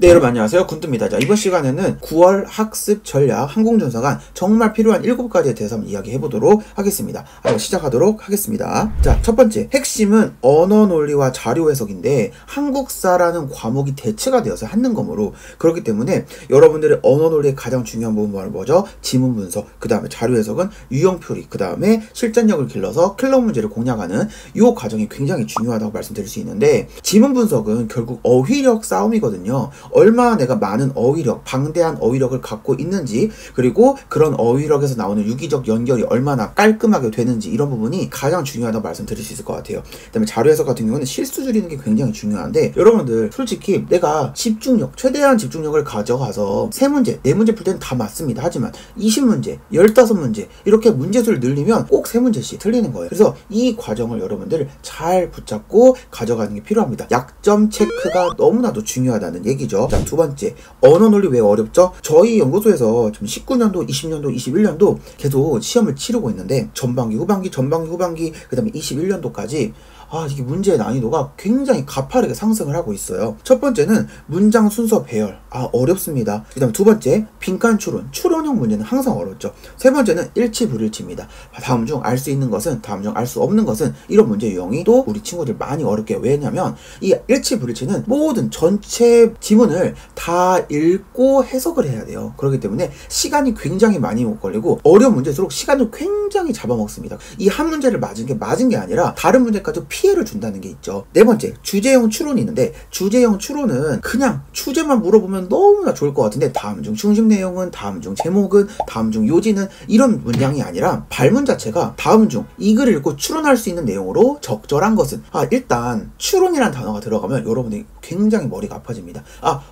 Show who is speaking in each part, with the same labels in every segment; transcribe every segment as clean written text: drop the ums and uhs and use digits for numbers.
Speaker 1: 네, 여러분 안녕하세요. 군뚜입니다. 자, 이번 시간에는 9월 학습 전략 항공준사관 정말 필요한 7가지에 대해서 한번 이야기해보도록 하겠습니다. 한번 시작하도록 하겠습니다. 자, 첫 번째, 핵심은 언어 논리와 자료 해석인데 한국사라는 과목이 대체가 되어서 한능검으로 그렇기 때문에 여러분들의 언어 논리의 가장 중요한 부분은 뭐죠? 지문 분석, 그 다음에 자료 해석은 유형 표리, 그 다음에 실전력을 길러서 클럽 문제를 공략하는 이 과정이 굉장히 중요하다고 말씀드릴 수 있는데, 지문 분석은 결국 어휘력 싸움이거든요. 얼마나 내가 많은 어휘력, 방대한 어휘력을 갖고 있는지, 그리고 그런 어휘력에서 나오는 유기적 연결이 얼마나 깔끔하게 되는지, 이런 부분이 가장 중요하다고 말씀드릴 수 있을 것 같아요. 그 다음에 자료 해석 같은 경우는 실수 줄이는 게 굉장히 중요한데, 여러분들 솔직히 내가 집중력, 최대한 집중력을 가져가서 3문제, 4문제 풀 때는 다 맞습니다. 하지만 20문제, 15문제 이렇게 문제수를 늘리면 꼭 3문제씩 틀리는 거예요. 그래서 이 과정을 여러분들 잘 붙잡고 가져가는 게 필요합니다. 약점 체크가 너무나도 중요하다는 얘기죠. 자, 두 번째, 언어 논리 왜 어렵죠? 저희 연구소에서 지금 19년도, 20년도, 21년도 계속 시험을 치르고 있는데, 전반기, 후반기, 그 다음에 21년도까지 이게 문제의 난이도가 굉장히 가파르게 상승을 하고 있어요. 첫 번째는 문장 순서 배열. 어렵습니다. 그 다음에 두 번째, 빈칸 추론형 문제는 항상 어렵죠. 세 번째는 일치 불일치입니다. 다음 중 알 수 있는 것은, 다음 중 알 수 없는 것은, 이런 문제 유형이 또 우리 친구들 많이 어렵게 해요. 왜냐면 이 일치 불일치는 모든 전체 지문을 다 읽고 해석을 해야 돼요. 그렇기 때문에 시간이 굉장히 많이 못 걸리고, 어려운 문제일수록 시간을 굉장히 잡아먹습니다. 이 한 문제를 맞은 게 아니라 다른 문제까지 피해를 준다는 게 있죠. 네 번째, 주제형 추론이 있는데, 주제형 추론은 그냥 주제만 물어보면 너무나 좋을 것 같은데, 다음 중 중심 내용은, 다음 중 제목은, 다음 중 요지는, 이런 문장이 아니라 발문 자체가 다음 중 이 글을 읽고 추론할 수 있는 내용으로 적절한 것은, 일단 추론이라는 단어가 들어가면 여러분이 굉장히 머리가 아파집니다.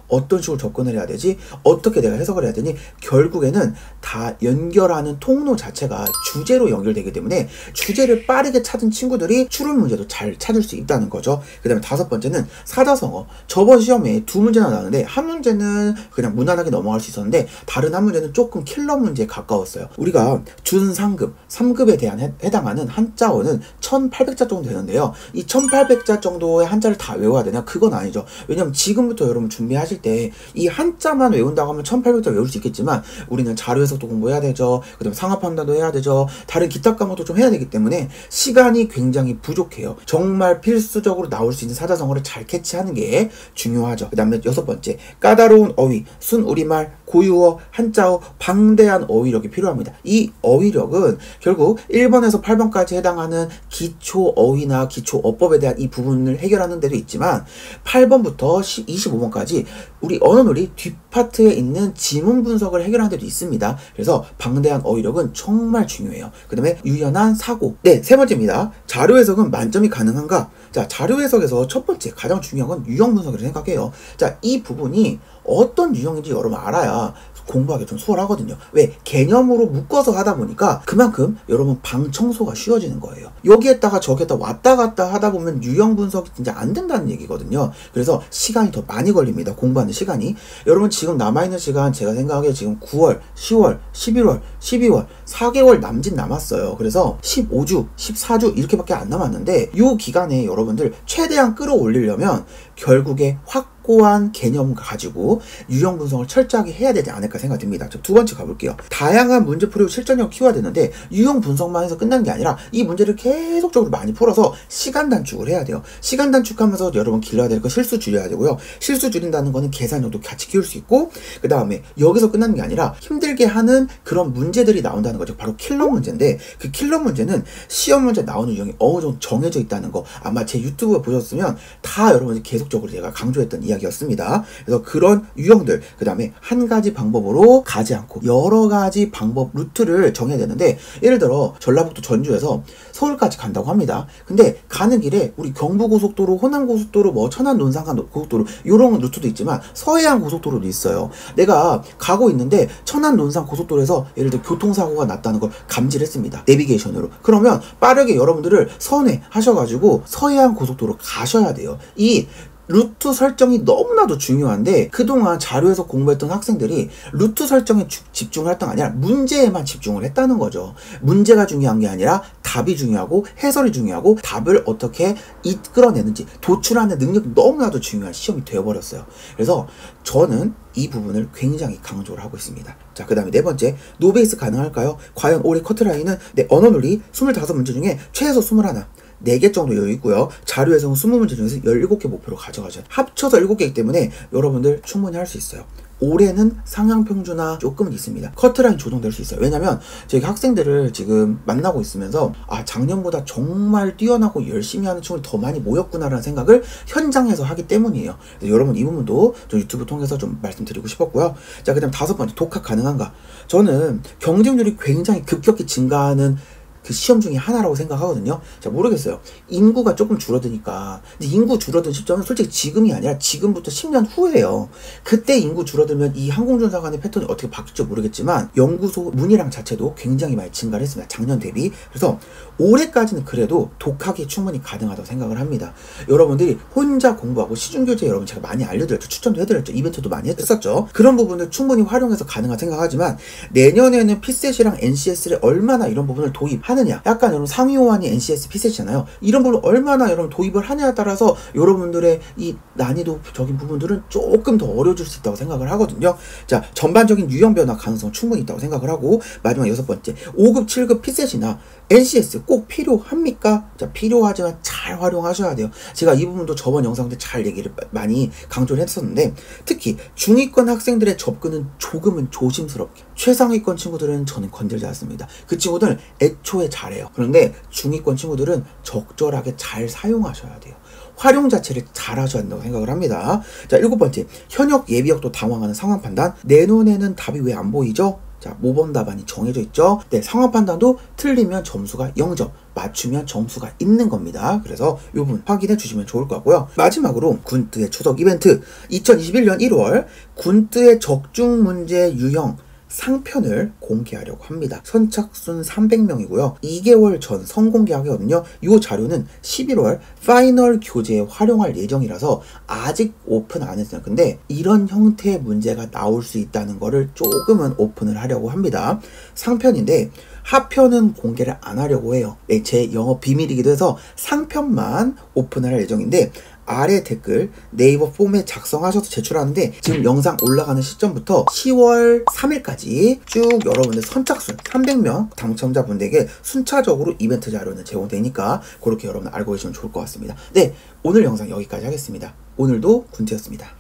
Speaker 1: 어떤 식으로 접근을 해야 되지? 어떻게 내가 해석을 해야 되니? 결국에는 다 연결하는 통로 자체가 주제로 연결되기 때문에 주제를 빠르게 찾은 친구들이 추론 문제도 잘 찾을 수 있다는 거죠. 그 다음에 다섯 번째는 사자성어. 저번 시험에 2문제나 나왔는데, 한 문제는 그냥 무난하게 넘어갈 수 있었는데, 다른 한 문제는 조금 킬러 문제에 가까웠어요. 우리가 준상급, 3급에 대한 해당하는 한자어는 1800자 정도 되는데요. 이 1800자 정도의 한자를 다 외워야 되냐? 그건 아니죠. 왜냐면 지금부터 여러분 준비하실 때 이 한자만 외운다고 하면 1800자 외울 수 있겠지만, 우리는 자료 해석도 공부해야 되죠. 그 다음에 상하 판단도 해야 되죠. 다른 기타 과목도 좀 해야 되기 때문에 시간이 굉장히 부족해요. 정말 필수적으로 나올 수 있는 사자성어를 잘 캐치하는 게 중요하죠. 그 다음에 6번째, 까다로운 어휘, 순우리말, 고유어, 한자어, 방대한 어휘력이 필요합니다. 이 어휘력은 결국 1번에서 8번까지 해당하는 기초 어휘나 기초 어법에 대한 이 부분을 해결하는 데도 있지만, 8번부터 25번까지 우리 언어놀이 뒷파트에 있는 지문 분석을 해결하는 데도 있습니다. 그래서 방대한 어휘력은 정말 중요해요. 그 다음에 유연한 사고. 네, 세 번째입니다. 자료 해석은 만점이 가능한가? 자, 자료 해석에서 첫 번째 가장 중요한 건 유형 분석이라고 생각해요. 자, 이 부분이 어떤 유형인지 여러분 알아야 공부하기 좀 수월하거든요. 왜? 개념으로 묶어서 하다 보니까 그만큼 여러분 방 청소가 쉬워지는 거예요. 여기에다가 저기에다 왔다 갔다 하다 보면 유형 분석이 진짜 안 된다는 얘기거든요. 그래서 시간이 더 많이 걸립니다. 공부하는 시간이. 여러분 지금 남아있는 시간, 제가 생각하기에 지금 9월, 10월, 11월, 12월 4개월 남았어요. 그래서 15주, 14주 이렇게밖에 안 남았는데, 이 기간에 여러분들 최대한 끌어올리려면 결국에 확고한 개념 가지고 유형 분석을 철저하게 해야 되지 않을까 생각됩니다. 두 번째 가볼게요. 다양한 문제풀이로 실전력 키워야 되는데, 유형 분석만 해서 끝난 게 아니라 이 문제를 계속적으로 많이 풀어서 시간 단축을 해야 돼요. 시간 단축하면서 여러분 길러야 될 거 실수 줄여야 되고요. 실수 줄인다는 거는 계산력도 같이 키울 수 있고, 그 다음에 여기서 끝나는 게 아니라 힘들게 하는 그런 문제들이 나온다는 거죠. 바로 킬러 문제인데, 그 킬러 문제는 시험 문제 나오는 유형이 어느 정도 정해져 있다는 거, 아마 제 유튜브 보셨으면 다 여러분이 계속적으로 제가 강조했던 이야기였습니다. 그래서 그런 유형들, 그 다음에 한 가지 방법으로 가지 않고 여러 가지 방법, 루트를 정해야 되는데, 예를 들어 전라북도 전주에서 서울까지 간다고 합니다. 근데 가는 길에 우리 경부고속도로, 호남고속도로, 천안 논산간 고속도로, 이런 루트도 있지만 서해안 고속도로도 있어요. 내가 가고 있는데 천안 논산 고속도로에서 예를 들어 교통사고가 났다는 걸 감지를 했습니다. 내비게이션으로. 그러면 빠르게 여러분들을 선회하셔가지고 서해안 고속도로 가셔야 돼요. 이 루트 설정이 너무나도 중요한데 그동안 자료에서 공부했던 학생들이 루트 설정에 집중을 했던 게 아니라 문제에만 집중을 했다는 거죠. 문제가 중요한 게 아니라 답이 중요하고 해설이 중요하고 답을 어떻게 이끌어내는지 도출하는 능력이 너무나도 중요한 시험이 되어버렸어요. 그래서 저는 이 부분을 굉장히 강조를 하고 있습니다. 자, 그 다음에 네 번째, 노베이스 가능할까요? 과연 올해 커트라인은 언어논리 25문제 중에 최소 21, 4개 정도 여유 있고요. 자료에서는 20문제 중에서 17개 목표로 가져가죠. 합쳐서 7개이기 때문에 여러분들 충분히 할 수 있어요. 올해는 상향 평준화 조금은 있습니다. 커트라인 조정될 수 있어요. 왜냐면 저희 학생들을 지금 만나고 있으면서 작년보다 정말 뛰어나고 열심히 하는 친구들이 더 많이 모였구나라는 생각을 현장에서 하기 때문이에요. 그래서 여러분 이 부분도 좀 유튜브 통해서 좀 말씀드리고 싶었고요. 자, 그 다음 5번째, 독학 가능한가? 저는 경쟁률이 굉장히 급격히 증가하는 그 시험 중에 하나라고 생각하거든요. 자, 모르겠어요. 인구가 조금 줄어드니까. 근데 인구 줄어든 시점은 솔직히 지금이 아니라 지금부터 10년 후예요. 그때 인구 줄어들면 이 항공전사관의 패턴이 어떻게 바뀔지 모르겠지만 연구소 문의량 자체도 굉장히 많이 증가를 했습니다. 작년 대비. 그래서 올해까지는 그래도 독학이 충분히 가능하다고 생각을 합니다. 여러분들이 혼자 공부하고 시중교재 여러분 제가 많이 알려드렸죠. 추천도 해드렸죠. 이벤트도 많이 했었죠. 그런 부분을 충분히 활용해서 가능하다 생각하지만 내년에는 피셋이랑 NCS를 얼마나 이런 부분을 도입하느냐, 약간 여러분 상위 호환이 NCS 피셋이잖아요. 이런 부분을 얼마나 여러분 도입을 하냐에 따라서 여러분들의 이 난이도적인 부분들은 조금 더 어려워질 수 있다고 생각을 하거든요. 자, 전반적인 유형 변화 가능성 충분히 있다고 생각을 하고, 마지막 6번째, 5급, 7급 피셋이나 NCS 꼭 필요합니까? 자, 필요하지만 잘 활용하셔야 돼요. 제가 이 부분도 저번 영상 때 잘 얘기를 많이 강조를 했었는데, 특히 중위권 학생들의 접근은 조금은 조심스럽게, 최상위권 친구들은 저는 건들지 않습니다. 그 친구들은 애초에 잘해요. 그런데 중위권 친구들은 적절하게 잘 사용하셔야 돼요. 활용 자체를 잘 하셔야 된다고 생각을 합니다. 자, 7번째, 현역 예비역도 당황하는 상황 판단. 내 눈에는 답이 왜 안 보이죠? 자, 모범 답안이 정해져 있죠. 네, 상황 판단도 틀리면 점수가 0점, 맞추면 점수가 있는 겁니다. 그래서 이 부분 확인해 주시면 좋을 것 같고요. 마지막으로 군뜨의 추석 이벤트, 2021년 1월 군뜨의 적중 문제 유형 상편을 공개하려고 합니다. 선착순 300명이고요. 2개월 전 선공개하거든요. 이 자료는 11월 파이널 교재에 활용할 예정이라서 아직 오픈 안 했어요. 근데 이런 형태의 문제가 나올 수 있다는 거를 조금은 오픈을 하려고 합니다. 상편인데 하편은 공개를 안 하려고 해요. 네, 제 영업 비밀이기도 해서 상편만 오픈을 할 예정인데, 아래 댓글 네이버 폼에 작성하셔서 제출하는데 지금 영상 올라가는 시점부터 10월 3일까지 쭉 여러분들 선착순 300명 당첨자분들에게 순차적으로 이벤트 자료는 제공되니까 그렇게 여러분 알고 계시면 좋을 것 같습니다. 네, 오늘 영상 여기까지 하겠습니다. 오늘도 군트였습니다.